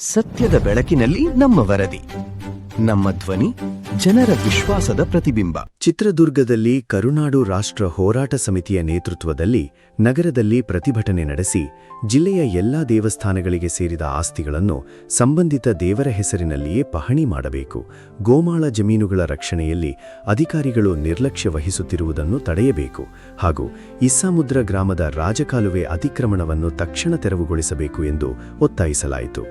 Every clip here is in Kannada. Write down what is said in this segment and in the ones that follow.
ಸತ್ಯದ ಬೆಳಕಿನಲ್ಲಿ ನಮ್ಮ ವರದಿ, ನಮ್ಮ ಧ್ವನಿ, ಜನರ ವಿಶ್ವಾಸದ ಪ್ರತಿಬಿಂಬ. ಚಿತ್ರದುರ್ಗದಲ್ಲಿ ಕರುನಾಡು ರಾಷ್ಟ್ರ ಹೋರಾಟ ಸಮಿತಿಯ ನೇತೃತ್ವದಲ್ಲಿ ನಗರದಲ್ಲಿ ಪ್ರತಿಭಟನೆ ನಡೆಸಿ ಜಿಲ್ಲೆಯ ಎಲ್ಲಾ ದೇವಸ್ಥಾನಗಳಿಗೆ ಸೇರಿದ ಆಸ್ತಿಗಳನ್ನು ಸಂಬಂಧಿತ ದೇವರ ಹೆಸರಿನಲ್ಲಿಯೇ ಪಹಣಿ ಮಾಡಬೇಕು, ಗೋಮಾಳ ಜಮೀನುಗಳ ರಕ್ಷಣೆಯಲ್ಲಿ ಅಧಿಕಾರಿಗಳು ನಿರ್ಲಕ್ಷ್ಯ ವಹಿಸುತ್ತಿರುವುದನ್ನು ತಡೆಯಬೇಕು ಹಾಗೂ ಇಸ್ಸಾಮುದ್ರ ಗ್ರಾಮದ ರಾಜಕಾಲುವೆ ಅತಿಕ್ರಮಣವನ್ನು ತಕ್ಷಣ ತೆರವುಗೊಳಿಸಬೇಕು ಎಂದು ಒತ್ತಾಯಿಸಲಾಯಿತು.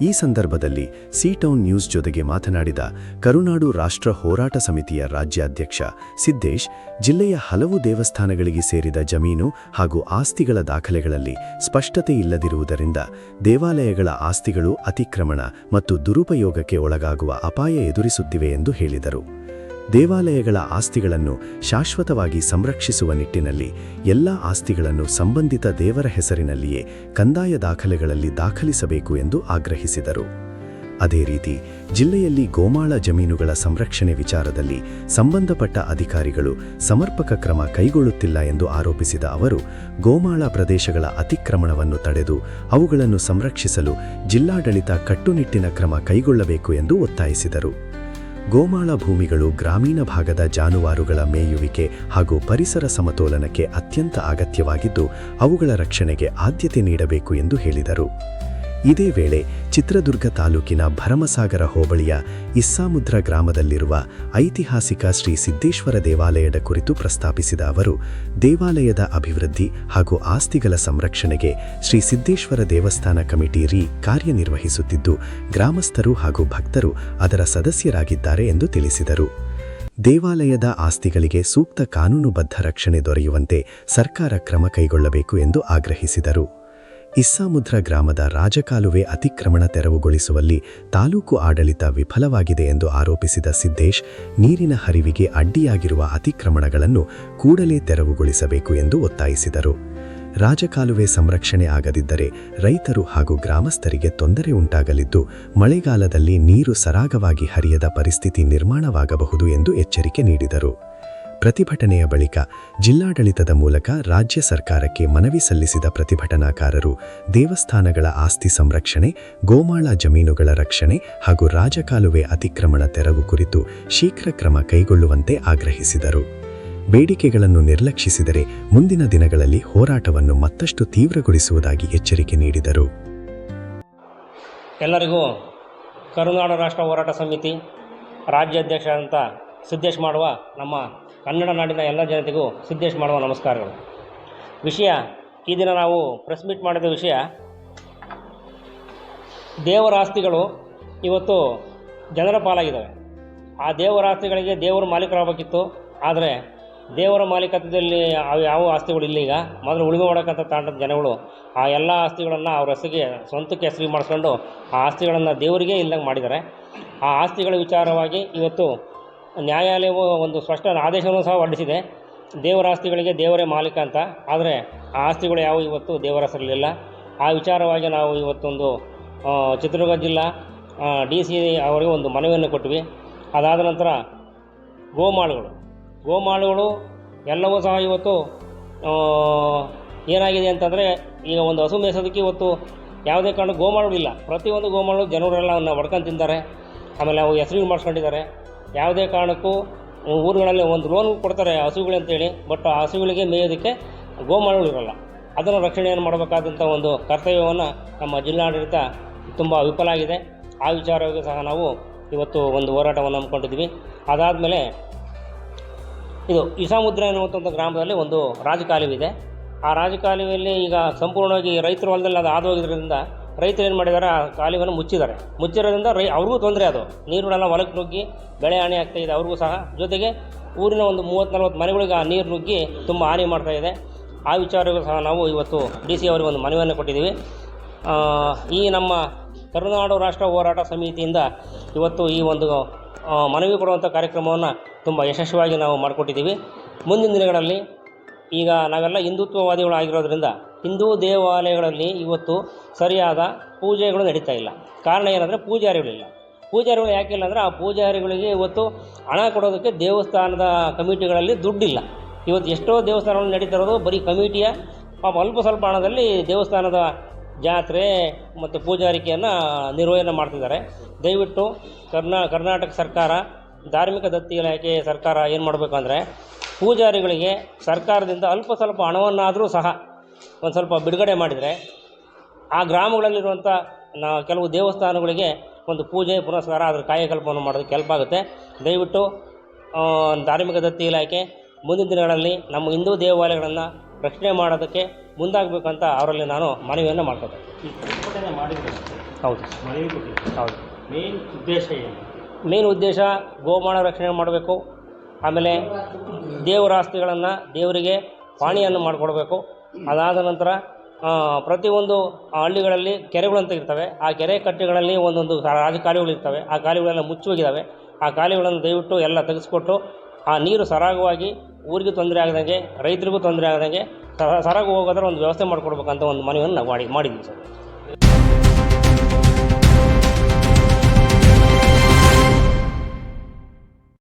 ಈ ಸಂದರ್ಭದಲ್ಲಿ ಸಿ-ಟೌನ್ ನ್ಯೂಸ್ ಜೊತೆಗೆ ಮಾತನಾಡಿದ ಕರುನಾಡು ರಾಷ್ಟ್ರ ಹೋರಾಟ ಸಮಿತಿಯ ರಾಜ್ಯಾಧ್ಯಕ್ಷ ಸಿದ್ದೇಶ್, ಜಿಲ್ಲೆಯ ಹಲವು ದೇವಸ್ಥಾನಗಳಿಗೆ ಸೇರಿದ ಜಮೀನು ಹಾಗೂ ಆಸ್ತಿಗಳ ದಾಖಲೆಗಳಲ್ಲಿ ಸ್ಪಷ್ಟತೆ ಇಲ್ಲದಿರುವುದರಿಂದ ದೇವಾಲಯಗಳ ಆಸ್ತಿಗಳು ಅತಿಕ್ರಮಣ ಮತ್ತು ದುರುಪಯೋಗಕ್ಕೆ ಒಳಗಾಗುವ ಅಪಾಯ ಎದುರಿಸುತ್ತಿವೆ ಎಂದು ಹೇಳಿದರು. ದೇವಾಲಯಗಳ ಆಸ್ತಿಗಳನ್ನು ಶಾಶ್ವತವಾಗಿ ಸಂರಕ್ಷಿಸುವ ನಿಟ್ಟಿನಲ್ಲಿ ಎಲ್ಲ ಆಸ್ತಿಗಳನ್ನು ಸಂಬಂಧಿತ ದೇವರ ಹೆಸರಿನಲ್ಲಿಯೇ ಕಂದಾಯ ದಾಖಲೆಗಳಲ್ಲಿ ದಾಖಲಿಸಬೇಕು ಎಂದು ಆಗ್ರಹಿಸಿದರು. ಅದೇ ರೀತಿ ಜಿಲ್ಲೆಯಲ್ಲಿ ಗೋಮಾಳ ಜಮೀನುಗಳ ಸಂರಕ್ಷಣೆ ವಿಚಾರದಲ್ಲಿ ಸಂಬಂಧಪಟ್ಟ ಅಧಿಕಾರಿಗಳು ಸಮರ್ಪಕ ಕ್ರಮ ಕೈಗೊಳ್ಳುತ್ತಿಲ್ಲ ಎಂದು ಆರೋಪಿಸಿದ ಅವರು, ಗೋಮಾಳ ಪ್ರದೇಶಗಳ ಅತಿಕ್ರಮಣವನ್ನು ತಡೆದು ಅವುಗಳನ್ನು ಸಂರಕ್ಷಿಸಲು ಜಿಲ್ಲಾಡಳಿತ ಕಟ್ಟುನಿಟ್ಟಿನ ಕ್ರಮ ಕೈಗೊಳ್ಳಬೇಕು ಎಂದು ಒತ್ತಾಯಿಸಿದರು. ಗೋಮಾಳ ಭೂಮಿಗಳು ಗ್ರಾಮೀಣ ಭಾಗದ ಜಾನುವಾರುಗಳ ಮೇಯುವಿಕೆ ಹಾಗೂ ಪರಿಸರ ಸಮತೋಲನಕ್ಕೆ ಅತ್ಯಂತ ಅಗತ್ಯವಾಗಿದ್ದು, ಅವುಗಳ ರಕ್ಷಣೆಗೆ ಆದ್ಯತೆ ನೀಡಬೇಕು ಎಂದು ಹೇಳಿದರು. ಇದೇ ವೇಳೆ ಚಿತ್ರದುರ್ಗ ತಾಲೂಕಿನ ಭರಮಸಾಗರ ಹೋಬಳಿಯ ಇಸ್ಸಾಮುದ್ರ ಗ್ರಾಮದಲ್ಲಿರುವ ಐತಿಹಾಸಿಕ ಶ್ರೀ ಸಿದ್ದೇಶ್ವರ ದೇವಾಲಯದ ಕುರಿತು ಪ್ರಸ್ತಾಪಿಸಿದ ಅವರು, ದೇವಾಲಯದ ಅಭಿವೃದ್ಧಿ ಹಾಗೂ ಆಸ್ತಿಗಳ ಸಂರಕ್ಷಣೆಗೆ ಶ್ರೀ ಸಿದ್ದೇಶ್ವರ ದೇವಸ್ಥಾನ ಕಮಿಟಿ ಕಾರ್ಯನಿರ್ವಹಿಸುತ್ತಿದ್ದು, ಗ್ರಾಮಸ್ಥರು ಹಾಗೂ ಭಕ್ತರು ಅದರ ಸದಸ್ಯರಾಗಿದ್ದಾರೆ ಎಂದು ತಿಳಿಸಿದರು. ದೇವಾಲಯದ ಆಸ್ತಿಗಳಿಗೆ ಸೂಕ್ತ ಕಾನೂನುಬದ್ಧ ರಕ್ಷಣೆ ದೊರೆಯುವಂತೆ ಸರ್ಕಾರ ಕ್ರಮ ಕೈಗೊಳ್ಳಬೇಕು ಎಂದು ಆಗ್ರಹಿಸಿದರು. ಇಸ್ಸಾಮುದ್ರ ಗ್ರಾಮದ ರಾಜಕಾಲುವೆ ಅತಿಕ್ರಮಣ ತೆರವುಗೊಳಿಸುವಲ್ಲಿ ತಾಲೂಕು ಆಡಳಿತ ವಿಫಲವಾಗಿದೆ ಎಂದು ಆರೋಪಿಸಿದ ಸಿದ್ದೇಶ್, ನೀರಿನ ಹರಿವಿಗೆ ಅಡ್ಡಿಯಾಗಿರುವ ಅತಿಕ್ರಮಣಗಳನ್ನು ಕೂಡಲೇ ತೆರವುಗೊಳಿಸಬೇಕು ಎಂದು ಒತ್ತಾಯಿಸಿದರು. ರಾಜಕಾಲುವೆ ಸಂರಕ್ಷಣೆ ಆಗದಿದ್ದರೆ ರೈತರು ಹಾಗೂ ಗ್ರಾಮಸ್ಥರಿಗೆ ತೊಂದರೆ ಉಂಟಾಗಲಿದ್ದು, ಮಳೆಗಾಲದಲ್ಲಿ ನೀರು ಸರಾಗವಾಗಿ ಹರಿಯದ ಪರಿಸ್ಥಿತಿ ನಿರ್ಮಾಣವಾಗಬಹುದು ಎಂದು ಎಚ್ಚರಿಕೆ ನೀಡಿದರು. ಪ್ರತಿಭಟನೆಯ ಬಳಿಕ ಜಿಲ್ಲಾಡಳಿತದ ಮೂಲಕ ರಾಜ್ಯ ಸರ್ಕಾರಕ್ಕೆ ಮನವಿ ಸಲ್ಲಿಸಿದ ಪ್ರತಿಭಟನಾಕಾರರು ದೇವಸ್ಥಾನಗಳ ಆಸ್ತಿ ಸಂರಕ್ಷಣೆ, ಗೋಮಾಳ ಜಮೀನುಗಳ ರಕ್ಷಣೆ ಹಾಗೂ ರಾಜಕಾಲುವೆ ಅತಿಕ್ರಮಣ ತೆರವು ಕುರಿತು ಶೀಘ್ರ ಕ್ರಮ ಕೈಗೊಳ್ಳುವಂತೆ ಆಗ್ರಹಿಸಿದರು. ಬೇಡಿಕೆಗಳನ್ನು ನಿರ್ಲಕ್ಷಿಸಿದರೆ ಮುಂದಿನ ದಿನಗಳಲ್ಲಿ ಹೋರಾಟವನ್ನು ಮತ್ತಷ್ಟು ತೀವ್ರಗೊಳಿಸುವುದಾಗಿ ಎಚ್ಚರಿಕೆ ನೀಡಿದರು. ಎಲ್ಲರಿಗೂ ಕರುನಾಡು ರಾಷ್ಟ್ರ ಹೋರಾಟ ಸಮಿತಿ ರಾಜ್ಯಾಧ್ಯಕ್ಷ ಅಂತ ಸಿದ್ದೇಶ್ ಮಾಡುವ ನಮ್ಮ ಕನ್ನಡ ನಾಡಿನ ಎಲ್ಲ ಜನತೆಗೂ ಸಿದ್ದೇಶ್ ಮಾಡುವ ನಮಸ್ಕಾರಗಳು. ವಿಷಯ, ಈ ದಿನ ನಾವು ಪ್ರೆಸ್ ಮೀಟ್ ಮಾಡಿದ ವಿಷಯ, ದೇವರ ಆಸ್ತಿಗಳು ಇವತ್ತು ಜನರ ಪಾಲಾಗಿದ್ದಾವೆ. ಆ ದೇವರ ಆಸ್ತಿಗಳಿಗೆ ದೇವರು ಮಾಲೀಕರಾಗಬೇಕಿತ್ತು. ಆದರೆ ದೇವರ ಮಾಲೀಕತ್ವದಲ್ಲಿ ಯಾವ ಆಸ್ತಿಗಳು ಇಲ್ಲ. ಈಗ ಮೊದಲು ಉಳುಮೆ ಮಾಡೋಕ್ಕಂತ ತಾಂಡದ ಜನಗಳು ಆ ಎಲ್ಲ ಆಸ್ತಿಗಳನ್ನು ಅವ್ರ ಹೆಸರಿಗೆ ಸ್ವಂತಕ್ಕೆ ಹೆಸರು ಮಾಡಿಸ್ಕೊಂಡು ಆ ಆಸ್ತಿಗಳನ್ನು ದೇವರಿಗೆ ಇಲ್ಲದಂಗೆ ಮಾಡಿದ್ದಾರೆ. ಆ ಆಸ್ತಿಗಳ ವಿಚಾರವಾಗಿ ಇವತ್ತು ನ್ಯಾಯಾಲಯವು ಒಂದು ಸ್ಪಷ್ಟ ಆದೇಶವನ್ನು ಸಹ ಹೊರಡಿಸಿದೆ, ದೇವರ ಆಸ್ತಿಗಳಿಗೆ ದೇವರೇ ಮಾಲೀಕ ಅಂತ. ಆದರೆ ಆ ಆಸ್ತಿಗಳು ಯಾವ ಇವತ್ತು ದೇವರ ಹೆಸರಲ್ಲಿಲ್ಲ. ಆ ವಿಚಾರವಾಗಿ ನಾವು ಇವತ್ತೊಂದು ಚಿತ್ರದುರ್ಗ ಜಿಲ್ಲಾ DC ಅವರಿಗೆ ಒಂದು ಮನವಿಯನ್ನು ಕೊಟ್ವಿ. ಅದಾದ ನಂತರ ಗೋಮಾಳುಗಳು ಎಲ್ಲವೂ ಸಹ ಇವತ್ತು ಏನಾಗಿದೆ ಅಂತಂದರೆ, ಈಗ ಒಂದು ಹಸು ಮೇಯಿಸೋದಕ್ಕೆ ಇವತ್ತು ಯಾವುದೇ ಕಾರಣ ಗೋಮಾಳುಗಳಿಲ್ಲ. ಪ್ರತಿಯೊಂದು ಗೋಮಾಳು ಜನರೆಲ್ಲ ಅವನ್ನ ಹೊಡ್ಕೊಂಡು ತಿಂತಾರೆ. ಆಮೇಲೆ ಅವು ಹೆಸರು ಮಾಡಿಸ್ಕೊಂಡಿದ್ದಾರೆ. ಯಾವುದೇ ಕಾರಣಕ್ಕೂ ಊರುಗಳಲ್ಲಿ ಒಂದು ಲೋನ್ ಕೊಡ್ತಾರೆ ಹಸುಗಳಂತೇಳಿ, ಬಟ್ ಆ ಹಸುಗಳಿಗೆ ಮೇಯೋದಕ್ಕೆ ಗೋಮಾಳುಗಳು ಇರೋಲ್ಲ. ಅದನ್ನು ರಕ್ಷಣೆಯನ್ನು ಮಾಡಬೇಕಾದಂಥ ಒಂದು ಕರ್ತವ್ಯವನ್ನು ನಮ್ಮ ಜಿಲ್ಲಾಡಳಿತ ತುಂಬ ವಿಫಲ ಆಗಿದೆ. ಆ ವಿಚಾರವಾಗಿ ಸಹ ನಾವು ಇವತ್ತು ಒಂದು ಹೋರಾಟವನ್ನು ಹಮ್ಮಿಕೊಂಡಿದ್ವಿ. ಅದಾದಮೇಲೆ ಇದು ಇಸ್ಸಾಮುದ್ರ ಎನ್ನುವಂಥ ಗ್ರಾಮದಲ್ಲಿ ಒಂದು ರಾಜಕಾಲುವೆ ಇದೆ. ಆ ರಾಜಕಾಲುವೆಯಲ್ಲಿ ಈಗ ಸಂಪೂರ್ಣವಾಗಿ ರೈತರ ಹೊಲದಲ್ಲಿ ಅದು ಹಾದು ಹೋಗಿದ್ದರಿಂದ ರೈತರು ಏನು ಮಾಡಿದ್ದಾರೆ, ಆ ಕಾಲುವೆಯನ್ನು ಮುಚ್ಚಿರೋದ್ರಿಂದ ಅವ್ರಿಗೂ ತೊಂದರೆ. ಅದು ನೀರುಗಳೆಲ್ಲ ಹೊಲಕ್ಕೆ ನುಗ್ಗಿ ಬೆಳೆ ಹಾನಿ ಆಗ್ತಾಯಿದೆ ಅವ್ರಿಗೂ ಸಹ. ಜೊತೆಗೆ ಊರಿನ ಒಂದು 30-40 ಮನೆಗಳಿಗೆ ಆ ನೀರು ನುಗ್ಗಿ ತುಂಬ ಹಾನಿ ಮಾಡ್ತಾಯಿದೆ. ಆ ವಿಚಾರಗಳು ಸಹ ನಾವು ಇವತ್ತು DC ಅವರಿಗೆ ಒಂದು ಮನವಿಯನ್ನು ಕೊಟ್ಟಿದ್ದೀವಿ. ಈ ನಮ್ಮ ಕರುನಾಡು ರಾಷ್ಟ್ರ ಹೋರಾಟ ಸಮಿತಿಯಿಂದ ಇವತ್ತು ಈ ಒಂದು ಮನವಿ ಕೊಡುವಂಥ ಕಾರ್ಯಕ್ರಮವನ್ನು ತುಂಬ ಯಶಸ್ವಿಯಾಗಿ ನಾವು ಮಾಡಿಕೊಟ್ಟಿದ್ದೀವಿ. ಮುಂದಿನ ದಿನಗಳಲ್ಲಿ ಈಗ ನಾವೆಲ್ಲ ಹಿಂದುತ್ವವಾದಿಗಳು ಆಗಿರೋದ್ರಿಂದ ಹಿಂದೂ ದೇವಾಲಯಗಳಲ್ಲಿ ಇವತ್ತು ಸರಿಯಾದ ಪೂಜೆಗಳು ನಡೀತಾ ಇಲ್ಲ. ಕಾರಣ ಏನಂದರೆ ಪೂಜಾರಿಗಳಿಲ್ಲ. ಪೂಜಾರಿಗಳು ಯಾಕಿಲ್ಲ ಅಂದರೆ, ಆ ಪೂಜಾರಿಗಳಿಗೆ ಇವತ್ತು ಹಣ ಕೊಡೋದಕ್ಕೆ ದೇವಸ್ಥಾನದ ಕಮಿಟಿಗಳಲ್ಲಿ ದುಡ್ಡಿಲ್ಲ. ಇವತ್ತು ಎಷ್ಟೋ ದೇವಸ್ಥಾನಗಳು ನಡೀತಾ ಇರೋದು ಬರೀ ಕಮಿಟಿಯ ಪಾಪ ಅಲ್ಪ ಸ್ವಲ್ಪ ಹಣದಲ್ಲಿ ದೇವಸ್ಥಾನದ ಜಾತ್ರೆ ಮತ್ತು ಪೂಜಾರಿಕೆಯನ್ನು ನಿರ್ವಹಣೆ ಮಾಡ್ತಿದ್ದಾರೆ. ದಯವಿಟ್ಟು ಕರ್ನಾಟಕ ಸರ್ಕಾರ, ಧಾರ್ಮಿಕ ದತ್ತಿ ಇಲಾಖೆ ಸರ್ಕಾರ ಏನು ಮಾಡಬೇಕಂದ್ರೆ, ಪೂಜಾರಿಗಳಿಗೆ ಸರ್ಕಾರದಿಂದ ಅಲ್ಪ ಸ್ವಲ್ಪ ಹಣವನ್ನಾದರೂ ಸಹ ಒಂದು ಸ್ವಲ್ಪ ಬಿಡುಗಡೆ ಮಾಡಿದರೆ ಆ ಗ್ರಾಮಗಳಲ್ಲಿರುವಂಥ ಕೆಲವು ದೇವಸ್ಥಾನಗಳಿಗೆ ಒಂದು ಪೂಜೆ ಪುನಸ್ಕಾರ ಅದರ ಕಾಯಕಲ್ಪವನ್ನು ಮಾಡೋದಕ್ಕೆ ಹೆಲ್ಪ್ ಆಗುತ್ತೆ. ದಯವಿಟ್ಟು ಧಾರ್ಮಿಕ ದತ್ತಿ ಇಲಾಖೆ ಮುಂದಿನ ದಿನಗಳಲ್ಲಿ ನಮ್ಮ ಹಿಂದೂ ದೇವಾಲಯಗಳನ್ನು ರಕ್ಷಣೆ ಮಾಡೋದಕ್ಕೆ ಮುಂದಾಗಬೇಕಂತ ಅವರಲ್ಲಿ ನಾನು ಮನವಿಯನ್ನು ಮಾಡ್ಕೊತೇನೆ. ಈ ಪ್ರತಿಭಟನೆ ಮಾಡಿದರೆ ಹೌದು ಮನವಿ ಕೊಟ್ಟಿದ್ದಾರೆ. ಹೌದು ಮೇನ್ ಉದ್ದೇಶ ಏನು? ಮೇನ್ ಉದ್ದೇಶ ಗೋಮಾಳ ರಕ್ಷಣೆ ಮಾಡಬೇಕು. ಆಮೇಲೆ ದೇವರ ಆಸ್ತಿಗಳನ್ನು ದೇವರಿಗೆ ಪಾಣಿಯನ್ನು ಮಾಡಿಕೊಡ್ಬೇಕು. ಅದಾದ ನಂತರ ಪ್ರತಿಯೊಂದು ಹಳ್ಳಿಗಳಲ್ಲಿ ಕೆರೆಗಳಂತ ಇರ್ತವೆ. ಆ ಕೆರೆ ಕಟ್ಟೆಗಳಲ್ಲಿ ಒಂದೊಂದು ರಾಜಕಾಲುವೆಗಳಿರ್ತವೆ. ಆ ಕಾಲುವೆಗಳೆಲ್ಲ ಮುಚ್ಚೋಗಿದ್ದಾವೆ. ಆ ಕಾಲುವೆಗಳನ್ನು ದಯವಿಟ್ಟು ಎಲ್ಲ ತೆಗೆಸ್ಕೊಟ್ಟು ಆ ನೀರು ಸರಾಗವಾಗಿ ಊರಿಗೂ ತೊಂದರೆ ಆಗದಂಗೆ, ರೈತರಿಗೂ ತೊಂದರೆ ಆಗದಂಗೆ ಸರಾಗ ಹೋಗೋದ್ರ ಒಂದು ವ್ಯವಸ್ಥೆ ಮಾಡಿಕೊಡ್ಬೇಕಂತ ಒಂದು ಮನವಿಯನ್ನು ನಾವು ಮಾಡಿದ್ದೀವಿ ಸರ್.